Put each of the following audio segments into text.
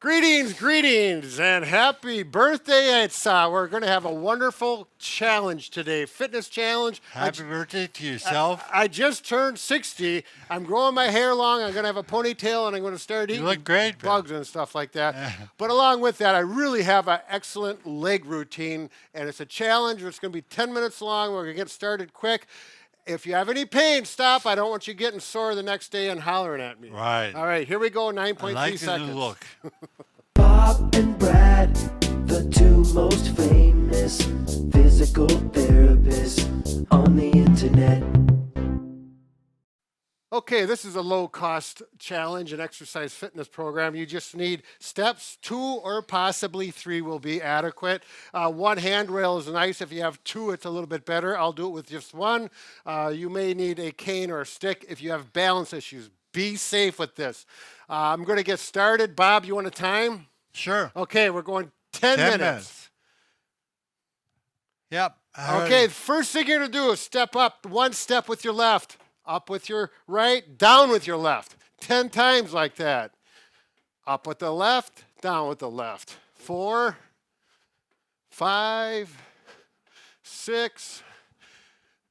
Greetings, and happy birthday. We're going to have a wonderful challenge today, fitness challenge. Happy birthday to yourself. I just turned 60. I'm growing my hair long. I'm going to have a ponytail, and I'm going to start eating look great, bugs and stuff like that. But along with that, I really have an excellent leg routine, and it's a challenge. It's going to be 10 minutes long. We're going to get started quick. If you have any pain, stop. I don't want you getting sore the next day and hollering at me. Right. All right, here we go, 9.3 I like seconds. the new look. Bob and Brad, the two most famous physical therapists on the internet. Okay, this is a low-cost challenge and exercise fitness program. You just need steps. 2 or possibly 3 will be adequate. One handrail is nice. If you have 2, it's a little bit better. I'll do it with just 1. You may need a cane or a stick if you have balance issues. Be safe with this. I'm going to get started. Bob, you want a time? Sure. Okay, we're going 10 minutes. Yep. Okay, first thing you're going to do is step up 1 step with your left. Up with your right, down with your left. 10 times like that. Up with the left, down with the left. 4, 5, 6,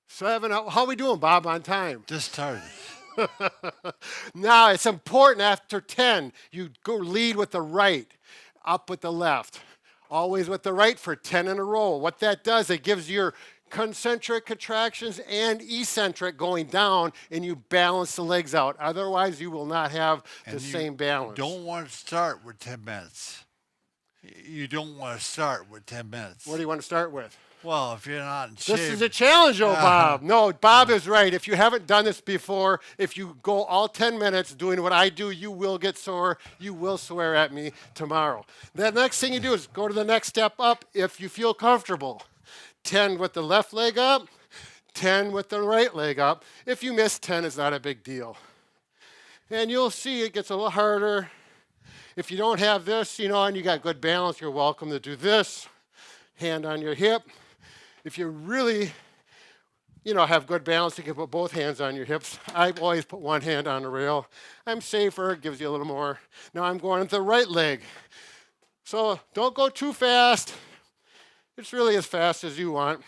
7. How are we doing, Bob, on time? Just started. Now, it's important after 10, you go lead with the right, up with the left. Always with the right for 10 in a row. What that does, it gives your concentric contractions and eccentric going down, and you balance the legs out. Otherwise, you will not have the same balance. You don't want to start with 10 minutes. You don't want to start with 10 minutes. What do you want to start with? Well, if you're not in shape. This is a challenge, though, Bob. No, Bob is right. If you haven't done this before, if you go all 10 minutes doing what I do, you will get sore. You will swear at me tomorrow. The next thing you do is go to the next step up if you feel comfortable. 10 with the left leg up, 10 with the right leg up. If you miss 10, it's not a big deal. And you'll see it gets a little harder. If you don't have this, and you got good balance, you're welcome to do this. Hand on your hip. If you really, have good balance, you can put both hands on your hips. I always put one hand on the rail. I'm safer, it gives you a little more. Now I'm going with the right leg. So don't go too fast. It's really as fast as you want.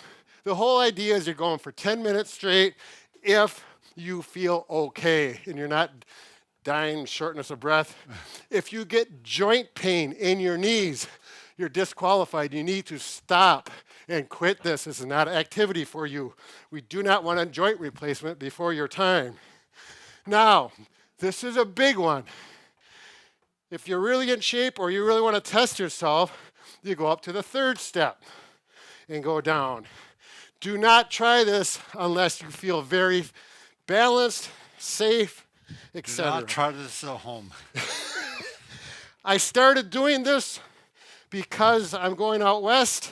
The whole idea is you're going for 10 minutes straight if you feel okay and you're not dying shortness of breath. If you get joint pain in your knees, you're disqualified. You need to stop and quit this. This is not an activity for you. We do not want a joint replacement before your time. Now, this is a big one. If you're really in shape or you really want to test yourself, you go up to the 3rd step and go down. Do not try this unless you feel very balanced, safe, etc. Do not try this at home. I started doing this because I'm going out west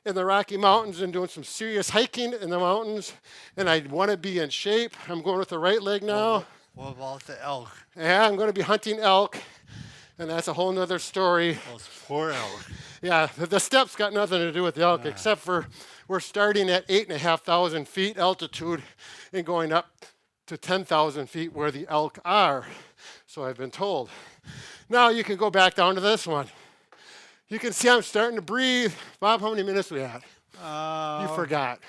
in the Rocky Mountains and doing some serious hiking in the mountains, and I want to be in shape. I'm going with the right leg now. What about the elk? Yeah, I'm going to be hunting elk, and that's a whole nother story. Those poor elk. Yeah, the steps got nothing to do with the elk, except for we're starting at 8,500 feet altitude and going up to 10,000 feet where the elk are, so I've been told. Now you can go back down to this one. You can see I'm starting to breathe. Bob, how many minutes we at? You forgot.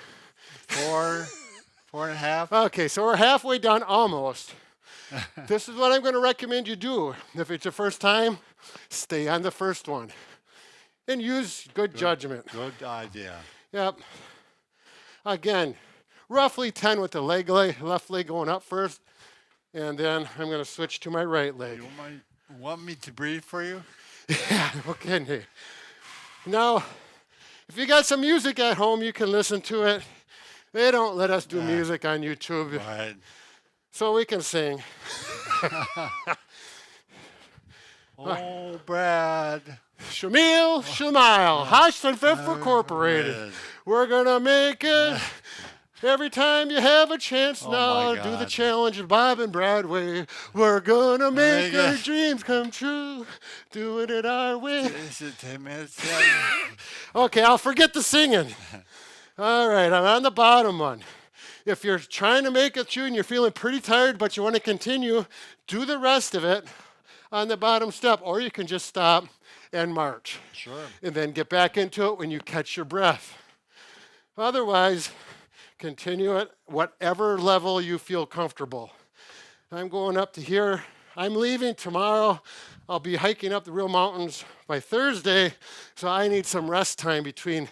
4.5. Okay, so we're halfway done almost. This is what I'm going to recommend you do. If it's your first time, stay on the first one. And use good judgment. Good idea. Yep. Again, roughly 10 with the left leg going up first, and then I'm going to switch to my right leg. You want me to breathe for you? Yeah, okay. Now, if you got some music at home, you can listen to it. They don't let us do music on YouTube. Right. So we can sing. Oh, Brad. Shamil, Shamile, Hosh and Fifth Incorporated. We're going to make it every time you have a chance now. Do the challenge of Bob and Brad way. We're going to make our dreams come true. Doing it our way. Is it 10 minutes yet? Okay, I'll forget the singing. All right, I'm on the bottom one. If you're trying to make it through and you're feeling pretty tired, but you want to continue, do the rest of it. on the bottom step, or you can just stop and march. Sure. And then get back into it when you catch your breath. Otherwise, continue at whatever level you feel comfortable. I'm going up to here. I'm leaving tomorrow. I'll be hiking up the real mountains by Thursday, so I need some rest time between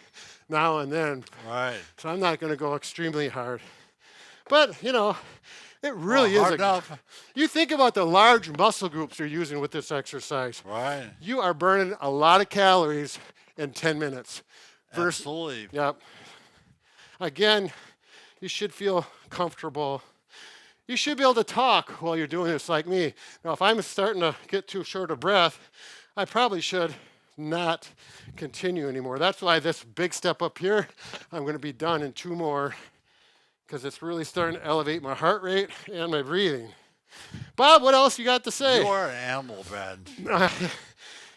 now and then. Right. So I'm not going to go extremely hard. But, you know, it really is. Hard enough. You think about the large muscle groups you're using with this exercise. Right. You are burning a lot of calories in 10 minutes. Absolutely. Yep. Again, you should feel comfortable. You should be able to talk while you're doing this like me. Now, if I'm starting to get too short of breath, I probably should not continue anymore. That's why this big step up here, I'm going to be done in 2 more because it's really starting to elevate my heart rate and my breathing. Bob, what else you got to say? You are an animal, Brad.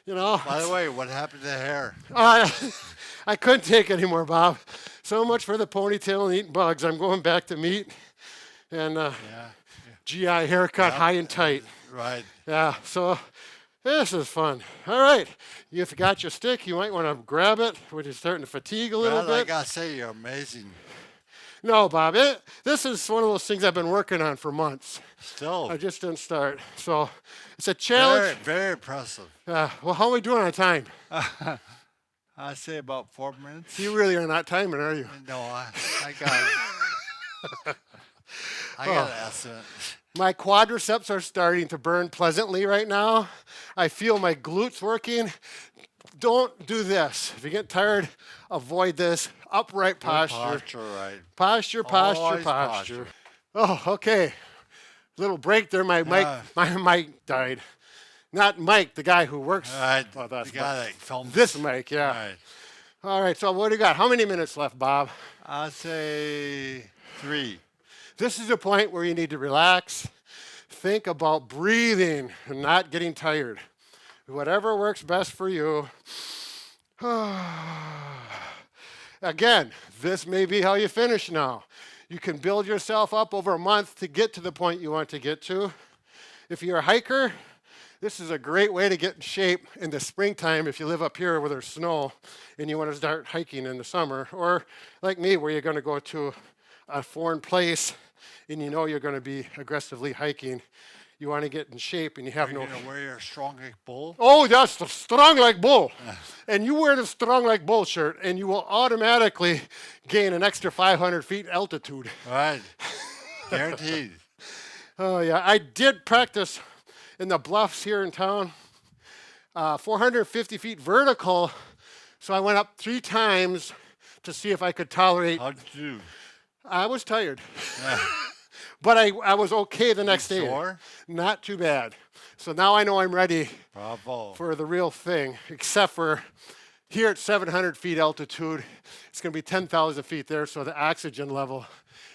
You know. By the way, what happened to hair? I couldn't take it anymore, Bob. So much for the ponytail and eating bugs. I'm going back to meat and GI haircut, high and tight. Right. Yeah, so this is fun. All right, if you got your stick, you might want to grab it when you're starting to fatigue a little Brad, I bit. gotta say, you're amazing. No, Bob, this is one of those things I've been working on for months. Still. I just didn't start. So it's a challenge. Very, very impressive. Well, how are we doing on time? I'd say about 4 minutes. You really are not timing, are you? No, I got it. I got an estimate. My quadriceps are starting to burn pleasantly right now. I feel my glutes working. Don't do this. If you get tired, avoid this. Upright posture. Posture, right. Posture. Always posture. Oh, okay. Little break there. My mic died. Not Mike, the guy who works. Right. Oh, that's The guy that films. this mic, yeah. Right. All right, so what do you got? How many minutes left, Bob? I'd say 3. This is a point where you need to relax. Think about breathing and not getting tired. Whatever works best for you. Again, this may be how you finish now. You can build yourself up over a month to get to the point you want to get to. If you're a hiker, this is a great way to get in shape in the springtime if you live up here where there's snow and you want to start hiking in the summer. Or like me, where you're going to go to a foreign place and you know you're going to be aggressively hiking. You want to get in shape and you have Are no... you going to wear your strong like bull? Oh, that's the strong like bull. And you wear the strong like bull shirt and you will automatically gain an extra 500 feet altitude. Right. Guaranteed. Oh, yeah. I did practice in the bluffs here in town, 450 feet vertical. So I went up 3 times to see if I could tolerate. How'd you do? I was tired, Yeah. but I was okay the next day. Sore? Not too bad. So now I know I'm ready Bravo. for the real thing, except for here at 700 feet altitude, it's going to be 10,000 feet there, so the oxygen level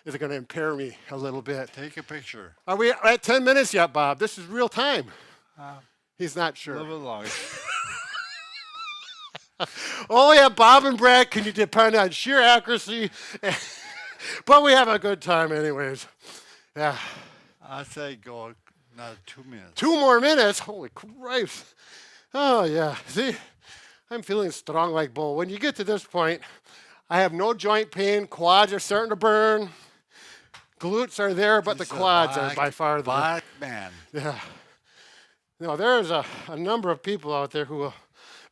is going to impair me a little bit. Take a picture. Are we at 10 minutes yet, Bob? This is real time. He's not A sure. little bit longer. Oh, yeah, Bob and Brad, can you depend on sheer accuracy? But we have a good time anyways. Yeah. I'd say go another 2 minutes. 2 more minutes? Holy Christ. Oh, yeah. See, I'm feeling strong like bull. When you get to this point, I have no joint pain. Quads are starting to burn. Glutes are there, but the He's a quads are black- by far the... black man. Yeah. No, there's a number of people out there who will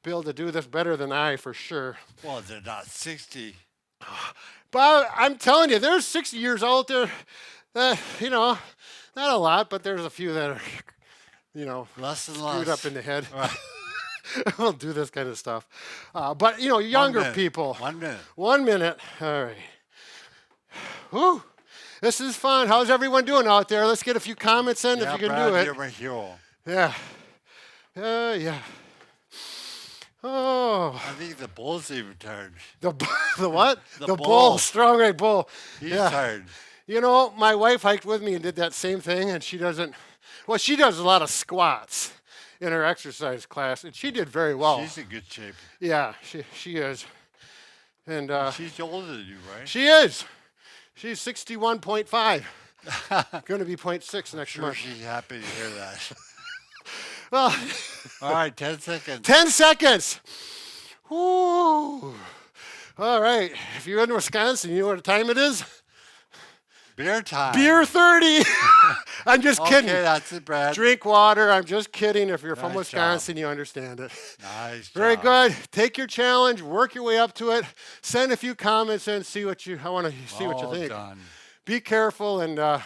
be able to do this better than I, for sure. Well, they're not 60. But I'm telling you, there's 60 years out there, you know, not a lot, but there's a few that are, you know, Less and screwed less. up in the head. Right. I'll do this kind of stuff. But, you know, younger minute. people. 1 minute. 1 minute. All right. Whew. This is fun. How's everyone doing out there? Let's get a few comments in if you can Brad, do it. You're my hero. Yeah. Yeah. Oh. I think the bull's even tired. The what? The bull. bull. Strong right bull. He's Yeah. tired. You know, my wife hiked with me and did that same thing, and she doesn't, well, she does a lot of squats in her exercise class, and she did very well. She's in good shape. Yeah, she is. And She's older than you, right? she is. She's 61.5. Going to be 0.6 next Sure, month. she's happy to hear that. Well, All right, 10 seconds. 10 seconds. Woo. All right. If you're in Wisconsin, you know what time it is? Beer time. Beer 30. I'm just Okay, kidding. that's it, Brad. Drink water. I'm just kidding. If you're from Nice Wisconsin, you understand it. Nice Very job. good. Take your challenge. Work your way up to it. Send a few comments in. I want to see what you Well think. done. Be careful and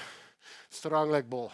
strong like bull.